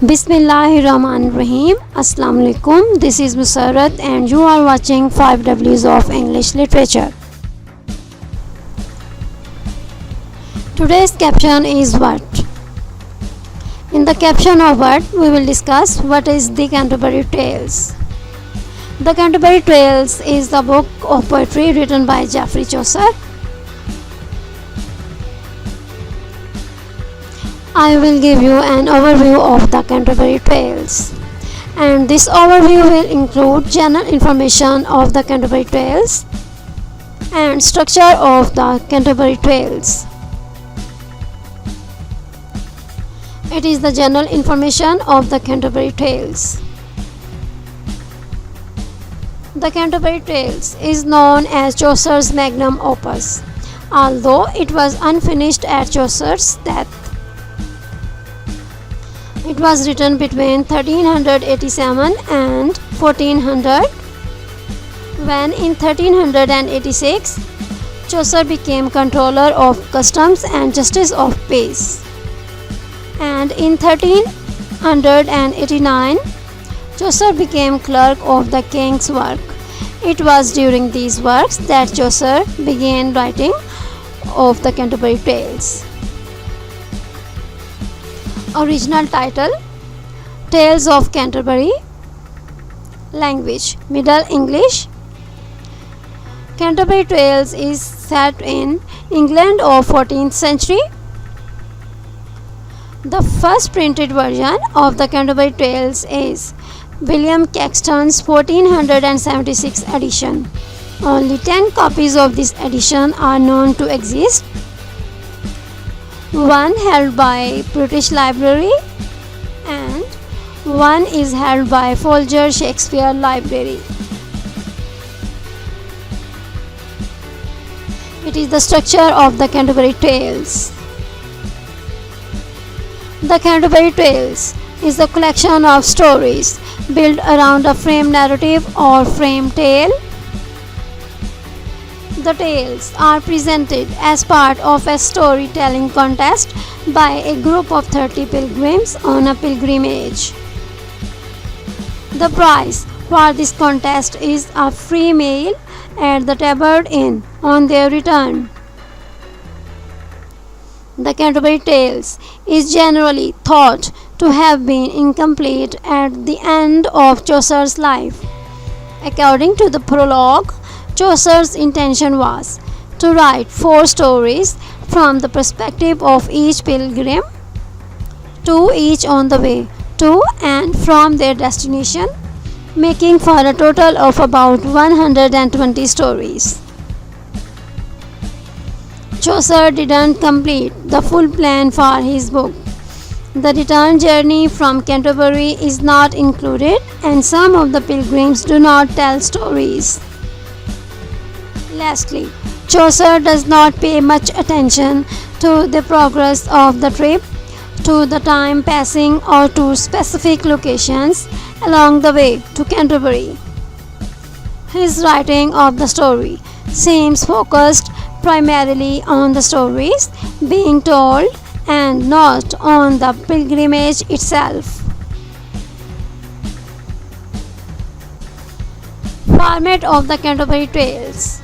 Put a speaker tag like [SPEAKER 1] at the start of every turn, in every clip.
[SPEAKER 1] Bismillahirrahmanirrahim. Assalamu alaikum. This is Musarrat and you are watching 5 W's of English Literature. Today's caption is what? In the caption of what we will discuss what is the Canterbury Tales. The Canterbury Tales is the book of poetry written by Geoffrey Chaucer. I will give you an overview of the Canterbury Tales, and this overview will include general information of the Canterbury Tales and structure of the Canterbury Tales. It is the general information of the Canterbury Tales. The Canterbury Tales is known as Chaucer's Magnum Opus, although it was unfinished at Chaucer's death. It was written between 1387 and 1400, when in 1386 Chaucer became controller of customs and justice of peace, and in 1389 Chaucer became clerk of the king's work. It was during these works that Chaucer began writing of the Canterbury Tales. Original title: Tales of Canterbury. Language: Middle English. Canterbury Tales is set in England of 14th century. The first printed version of the Canterbury Tales is William Caxton's 1476 edition. Only 10 copies of this edition are known to exist. One held by British Library and one is held by Folger Shakespeare Library. It is the structure of the Canterbury Tales. The Canterbury Tales is a collection of stories built around a frame narrative or frame tale. The tales are presented as part of a storytelling contest by a group of 30 pilgrims on a pilgrimage. The prize for this contest is a free meal at the Tabard Inn on their return. The Canterbury Tales is generally thought to have been incomplete at the end of Chaucer's life. According to the Prologue, Chaucer's intention was to write 4 stories from the perspective of each pilgrim, 2 each on the way to and from their destination, making for a total of about 120 stories. Chaucer didn't complete the full plan for his book. The return journey from Canterbury is not included, and some of the pilgrims do not tell stories. Lastly, Chaucer does not pay much attention to the progress of the trip, to the time passing, or to specific locations along the way to Canterbury. His writing of the story seems focused primarily on the stories being told and not on the pilgrimage itself. Format of the Canterbury Tales: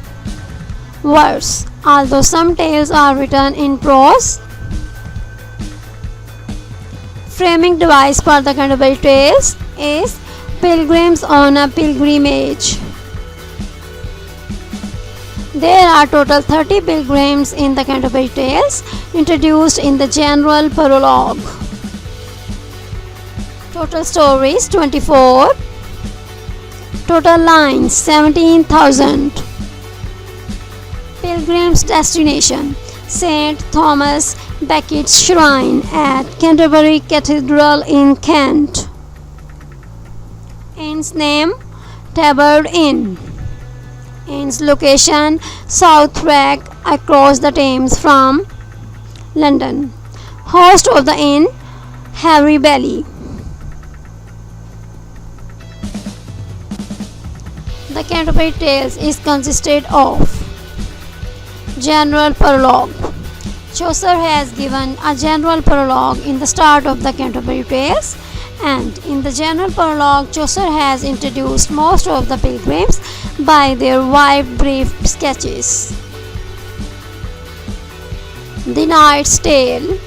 [SPEAKER 1] verse. Although some tales are written in prose, framing device for the Canterbury Tales is Pilgrims on a Pilgrimage. There are total 30 pilgrims in the Canterbury Tales, introduced in the general prologue. Total stories 24. Total lines 17,000. Pilgrim's destination: St. Thomas Becket's Shrine at Canterbury Cathedral in Kent. Inn's name: Tabard Inn. Inn's location: Southwark, across the Thames from London. Host of the inn: Harry Bailey. The Canterbury Tales is consisted of General Prologue. Chaucer has given a general prologue in the start of the Canterbury Tales And in the general prologue, Chaucer has introduced most of the pilgrims by their wide, brief sketches. The Knight's Tale,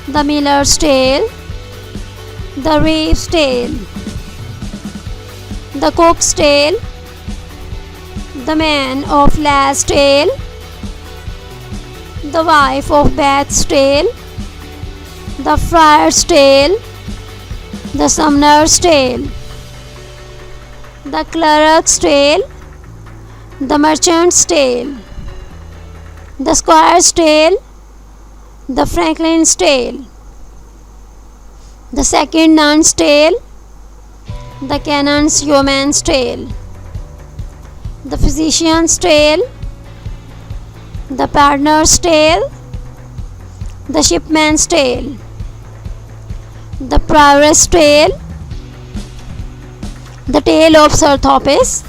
[SPEAKER 1] the Miller's Tale, the Reeve's Tale, the Cook's Tale, the Man of Last Tale, the Wife of Bath's Tale, the Friar's Tale, the Sumner's Tale, the Clerk's Tale, the Merchant's Tale, the Squire's Tale, the Franklin's Tale, the Second Nun's Tale, the Canon's Yeoman's Tale, the Physician's Tale, the Pardoner's Tale, the Shipman's Tale, the Prioress Tale, the Tale of Sir Thopas,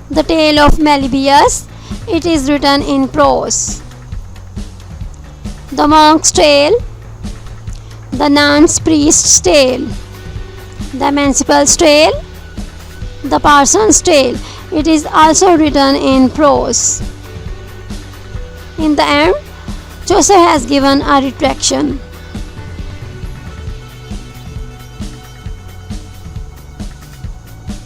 [SPEAKER 1] the Tale of Meliboeus. It is written in prose. The Monk's Tale, the Nun's Priest's Tale, the Emancipal's Tale, the Parson's Tale. It is also written in prose. In the end, Chaucer has given a retraction.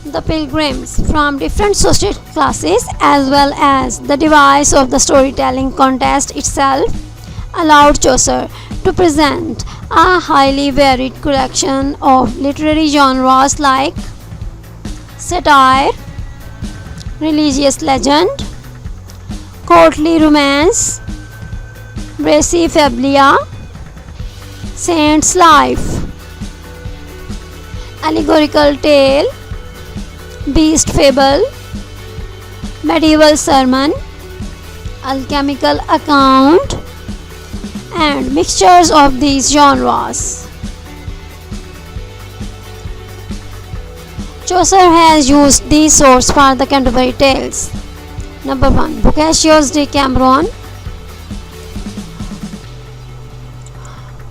[SPEAKER 1] The pilgrims from different social classes, as well as the device of the storytelling contest itself, allowed Chaucer to present a highly varied collection of literary genres like satire, religious legend, courtly romance, brachyphilia, saint's life, allegorical tale, beast fable, medieval sermon, alchemical account, and mixtures of these genres. Chaucer has used these sources for the Canterbury Tales. Number 1. Boccaccio's Decameron.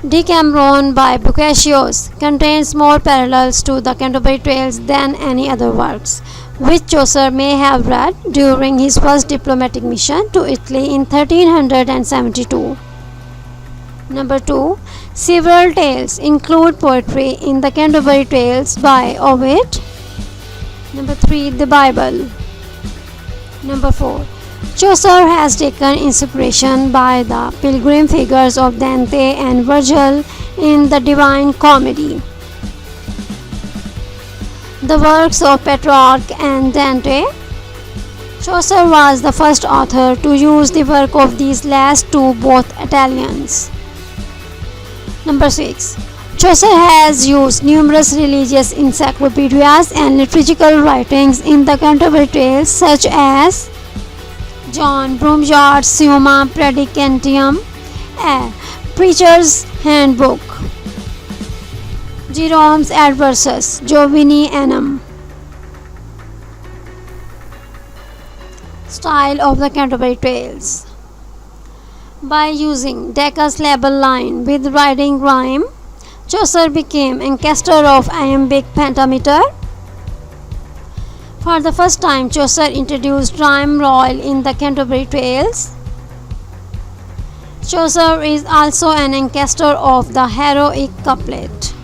[SPEAKER 1] Decameron by Boccaccio contains more parallels to the Canterbury Tales than any other works, which Chaucer may have read during his first diplomatic mission to Italy in 1372. Number 2. Several tales include poetry in the Canterbury Tales by Ovid. Number 3. The Bible. Number 4. Chaucer has taken inspiration by the pilgrim figures of Dante and Virgil in the Divine Comedy. The works of Petrarch and Dante. Chaucer was the first author to use the work of these last two, both Italians. Number 6. Chaucer has used numerous religious encyclopedias and liturgical writings in the Canterbury Tales, such as John Bromjar's Summa Predicantium, a Preacher's Handbook, Jerome's Adversus Jovinianum. Style of the Canterbury Tales. By using decassyllable line with riding rhyme, Chaucer became ancaster of iambic pentameter. For the first time, Chaucer introduced rhyme royal in the Canterbury Tales. Chaucer is also an ancaster of the heroic couplet.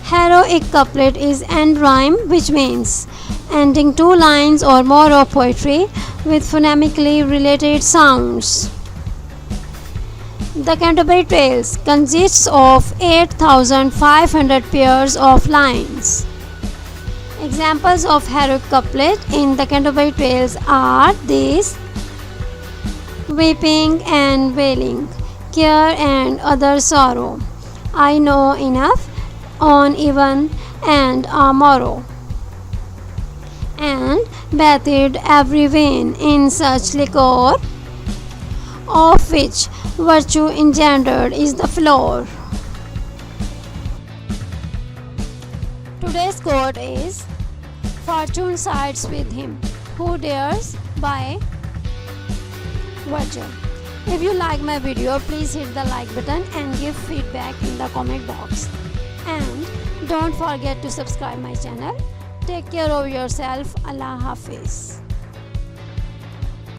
[SPEAKER 1] Heroic couplet is end rhyme, which means ending two lines or more of poetry with phonemically related sounds. The Canterbury Tales consists of 8,500 pairs of lines. Examples of heroic couplet in the Canterbury Tales are these: weeping and wailing, care and other sorrow, I know enough, on even and a morrow, and bathed every vein in such liquor, of which virtue engendered is the floor. Today's quote is, fortune sides with him who dares by Virgil. If you like my video, please hit the like button and give feedback in the comment box. And don't forget to subscribe my channel. Take care of yourself. Allah Hafiz.